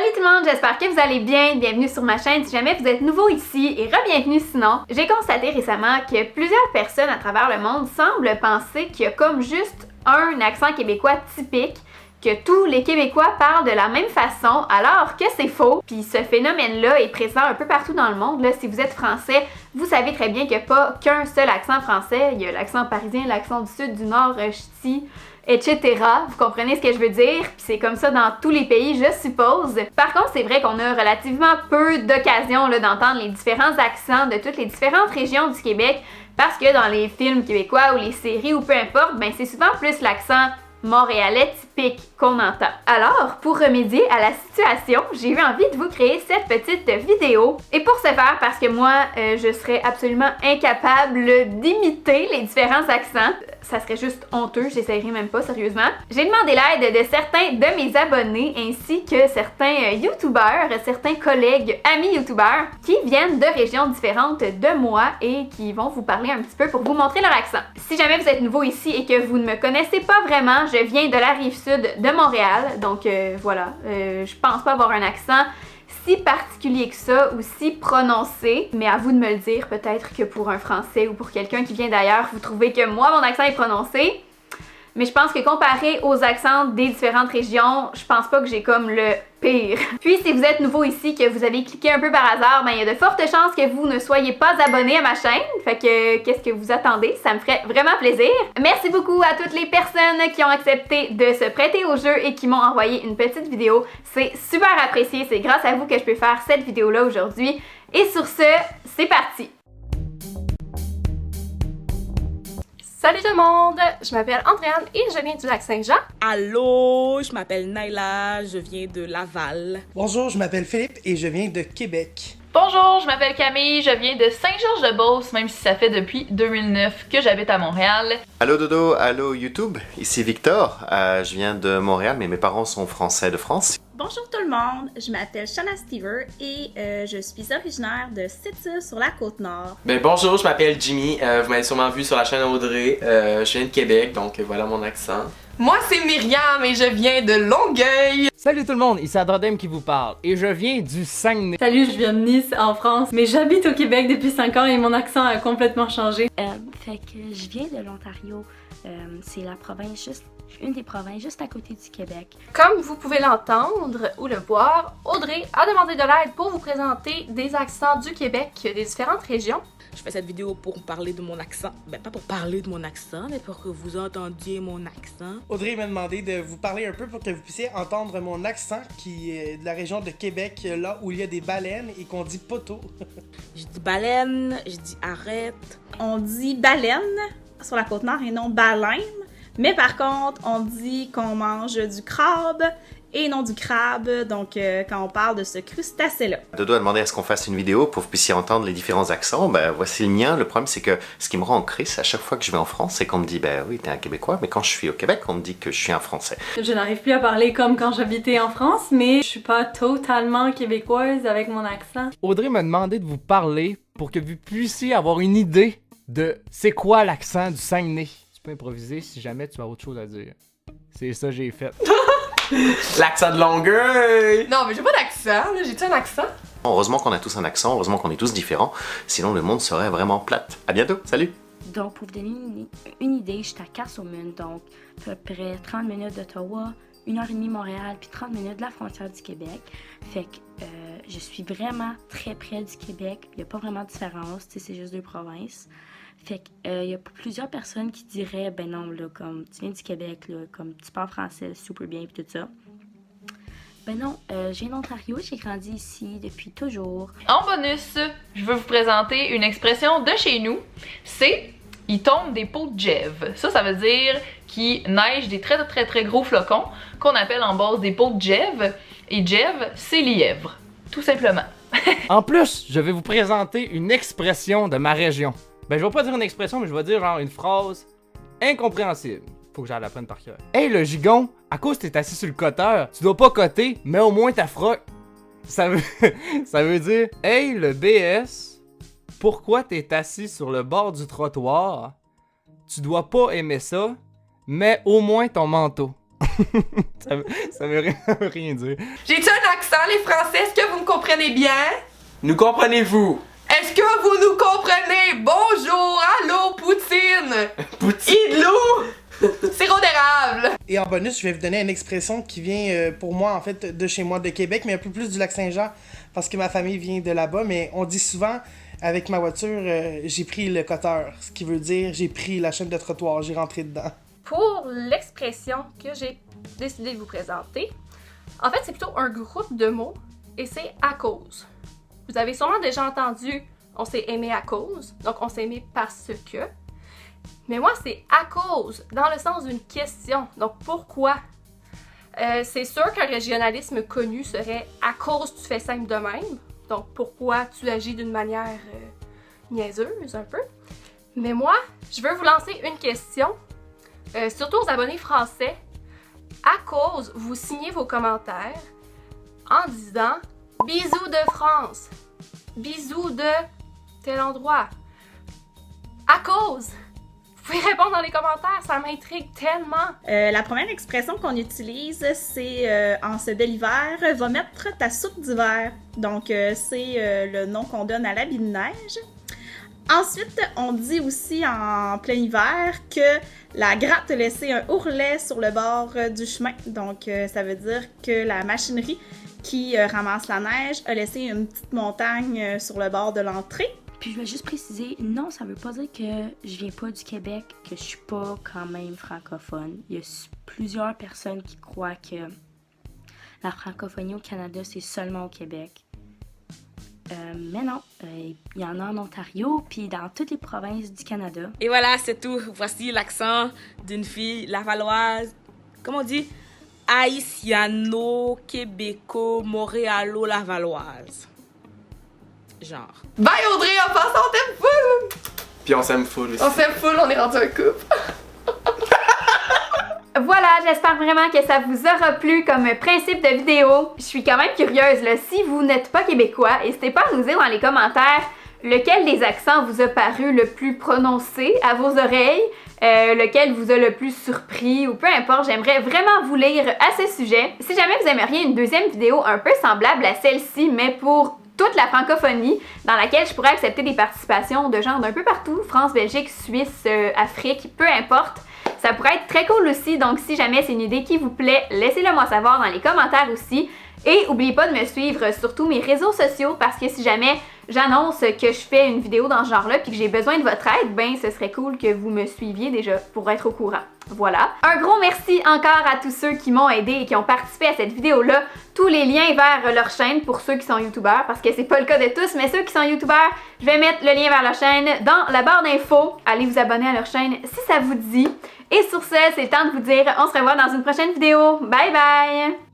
Salut tout le monde, j'espère que vous allez bien. Bienvenue sur ma chaîne si jamais vous êtes nouveau ici et re-bienvenue sinon. J'ai constaté récemment que plusieurs personnes à travers le monde semblent penser qu'il y a comme juste un accent québécois typique, que tous les Québécois parlent de la même façon, alors que c'est faux. Puis ce phénomène-là est présent un peu partout dans le monde. Là, si vous êtes français, vous savez très bien qu'il n'y a pas qu'un seul accent français. Il y a l'accent parisien, l'accent du sud, du nord, ch'ti, etc. Vous comprenez ce que je veux dire? Puis c'est comme ça dans tous les pays, je suppose. Par contre, c'est vrai qu'on a relativement peu d'occasions d'entendre les différents accents de toutes les différentes régions du Québec, parce que dans les films québécois ou les séries ou peu importe, ben c'est souvent plus l'accent montréalais typique qu'on entend. Alors, pour remédier à la situation, j'ai eu envie de vous créer cette petite vidéo. Et pour ce faire, parce que moi, je serais absolument incapable d'imiter les différents accents, ça serait juste honteux, j'essayerai même pas sérieusement. J'ai demandé l'aide de certains de mes abonnés ainsi que certains youtubeurs, certains collègues, amis youtubeurs qui viennent de régions différentes de moi et qui vont vous parler un petit peu pour vous montrer leur accent. Si jamais vous êtes nouveau ici et que vous ne me connaissez pas vraiment, je viens de la Rive-Sud de Montréal, donc voilà, je pense pas avoir un accent si particulier que ça ou si prononcé, mais à vous de me le dire, peut-être que pour un Français ou pour quelqu'un qui vient d'ailleurs, vous trouvez que moi, mon accent est prononcé. Mais je pense que comparé aux accents des différentes régions, je pense pas que j'ai comme le pire. Puis si vous êtes nouveau ici, que vous avez cliqué un peu par hasard, ben il y a de fortes chances que vous ne soyez pas abonné à ma chaîne. Fait que qu'est-ce que vous attendez? Ça me ferait vraiment plaisir. Merci beaucoup à toutes les personnes qui ont accepté de se prêter au jeu et qui m'ont envoyé une petite vidéo. C'est super apprécié, c'est grâce à vous que je peux faire cette vidéo-là aujourd'hui. Et sur ce, c'est parti! Salut tout le monde, je m'appelle Andréane et je viens du Lac-Saint-Jean. Allô, je m'appelle Naila, je viens de Laval. Bonjour, je m'appelle Philippe et je viens de Québec. Bonjour, je m'appelle Camille, je viens de Saint-Georges-de-Beauce, même si ça fait depuis 2009 que j'habite à Montréal. Allô Dodo, allô YouTube, ici Victor, je viens de Montréal mais mes parents sont français de France. Bonjour tout le monde, je m'appelle Shana Stever et je suis originaire de Sept-Îles sur la Côte-Nord. Bonjour, je m'appelle Jimmy, vous m'avez sûrement vu sur la chaîne Audrey, je viens de Québec, donc voilà mon accent. Moi c'est Myriam et je viens de Longueuil. Salut tout le monde, ici Adrodem qui vous parle et je viens du Saguenay. Salut, je viens de Nice en France, mais j'habite au Québec depuis 5 ans et mon accent a complètement changé. Fait que je viens de l'Ontario, c'est la province une des provinces juste à côté du Québec. Comme vous pouvez l'entendre ou le voir, Audrey a demandé de l'aide pour vous présenter des accents du Québec des différentes régions. Je fais cette vidéo pour parler de mon accent. Pas pour parler de mon accent, mais pour que vous entendiez mon accent. Audrey m'a demandé de vous parler un peu pour que vous puissiez entendre mon accent qui est de la région de Québec, là où il y a des baleines et qu'on dit poteau. Je dis baleine, je dis arrête. On dit baleine sur la Côte-Nord et non baleine, mais par contre, on dit qu'on mange du crabe et non du crabe, donc quand on parle de ce crustacé-là. Dodo a demandé à ce qu'on fasse une vidéo pour que vous puissiez entendre les différents accents. Voici le mien. Le problème c'est que ce qui me rend en crise à chaque fois que je vais en France, c'est qu'on me dit oui t'es un Québécois, mais quand je suis au Québec, on me dit que je suis un Français. Je n'arrive plus à parler comme quand j'habitais en France, mais je suis pas totalement québécoise avec mon accent. Audrey m'a demandé de vous parler pour que vous puissiez avoir une idée de c'est quoi l'accent du Saguenay. Tu peux improviser si jamais tu as autre chose à dire. C'est ça que j'ai fait. L'accent de Longueuil! Non mais j'ai pas d'accent, là, j'ai-tu un accent? Heureusement qu'on a tous un accent, heureusement qu'on est tous différents, sinon le monde serait vraiment plate. À bientôt, salut! Donc pour vous donner une idée, je suis à Carsaumune, donc à peu près 30 minutes d'Ottawa, 1h30 Montréal, puis 30 minutes de la frontière du Québec. Fait que je suis vraiment très près du Québec, il n'y a pas vraiment de différence, c'est juste deux provinces. Fait que y a plusieurs personnes qui diraient ben non là, comme tu viens du Québec là, comme tu parles français super bien puis tout ça. Ben non, je viens d'Ontario, j'ai grandi ici depuis toujours. En bonus, je veux vous présenter une expression de chez nous, c'est « il tombe des pots de gève ». Ça veut dire qu'il neige des très gros flocons qu'on appelle en base des pots de gève, et gève, c'est lièvre, tout simplement. En plus, je vais vous présenter une expression de ma région. Je vais pas dire une expression, mais je vais dire genre une phrase incompréhensible. Faut que j'aille la prenne par cœur. Hey le gigon, à cause que t'es assis sur le coteur, tu dois pas coter, mais au moins ta froc. Ça veut dire hey le BS, pourquoi t'es assis sur le bord du trottoir? Tu dois pas aimer ça, mais au moins ton manteau. ça veut rien dire. J'ai-tu un accent les français, est-ce que vous me comprenez bien? Nous comprenez-vous? Est-ce que vous nous comprenez? Bonjour, allô, poutine! Poutine! Idlou! Sirop d'érable! Et en bonus, je vais vous donner une expression qui vient pour moi, en fait, de chez moi, de Québec, mais un peu plus du Lac-Saint-Jean, parce que ma famille vient de là-bas. Mais on dit souvent, avec ma voiture, j'ai pris le coteur, ce qui veut dire j'ai pris la chaîne de trottoir, j'ai rentré dedans. Pour l'expression que j'ai décidé de vous présenter, en fait, c'est plutôt un groupe de mots et c'est à cause. Vous avez sûrement déjà entendu on s'est aimé à cause, donc on s'est aimé parce que. Mais moi, c'est à cause, dans le sens d'une question. Donc pourquoi? C'est sûr qu'un régionalisme connu serait à cause tu fais simple de même. Donc pourquoi tu agis d'une manière niaiseuse un peu. Mais moi, je veux vous lancer une question. Surtout aux abonnés français, à cause, vous signez vos commentaires en disant « Bisous de France »,« Bisous de tel endroit ». À cause, vous pouvez répondre dans les commentaires, ça m'intrigue tellement. La première expression qu'on utilise, c'est en ce bel hiver, va mettre ta soupe d'hiver. Donc, c'est le nom qu'on donne à l'habit de neige. Ensuite, on dit aussi en plein hiver que la gratte a laissé un ourlet sur le bord du chemin. Donc, ça veut dire que la machinerie qui ramasse la neige a laissé une petite montagne sur le bord de l'entrée. Puis je vais juste préciser, non, ça veut pas dire que je viens pas du Québec, que je suis pas quand même francophone. Il y a plusieurs personnes qui croient que la francophonie au Canada, c'est seulement au Québec. Mais non, il y en a en Ontario, puis dans toutes les provinces du Canada. Et voilà, c'est tout. Voici l'accent d'une fille lavalloise. Comment on dit? Haïtiano-québéco-montréalo-lavalloise. Genre. Bye Audrey, en passant, on t'aime full! Puis on s'aime full aussi. On s'aime full, on est rendu un couple. Voilà, j'espère vraiment que ça vous aura plu comme principe de vidéo. Je suis quand même curieuse, là, si vous n'êtes pas québécois, n'hésitez pas à nous dire dans les commentaires lequel des accents vous a paru le plus prononcé à vos oreilles, lequel vous a le plus surpris ou peu importe, j'aimerais vraiment vous lire à ce sujet. Si jamais vous aimeriez une deuxième vidéo un peu semblable à celle-ci, mais pour toute la francophonie, dans laquelle je pourrais accepter des participations de gens d'un peu partout, France, Belgique, Suisse, Afrique, peu importe, ça pourrait être très cool aussi, donc si jamais c'est une idée qui vous plaît, laissez-le moi savoir dans les commentaires aussi. Et n'oubliez pas de me suivre sur tous mes réseaux sociaux parce que si jamais j'annonce que je fais une vidéo dans ce genre-là puis que j'ai besoin de votre aide, ben ce serait cool que vous me suiviez déjà pour être au courant. Voilà. Un gros merci encore à tous ceux qui m'ont aidé et qui ont participé à cette vidéo-là. Tous les liens vers leur chaîne pour ceux qui sont youtubeurs, parce que c'est pas le cas de tous, mais ceux qui sont youtubeurs, je vais mettre le lien vers leur chaîne dans la barre d'infos. Allez vous abonner à leur chaîne si ça vous dit. Et sur ce, c'est le temps de vous dire on se revoit dans une prochaine vidéo. Bye bye!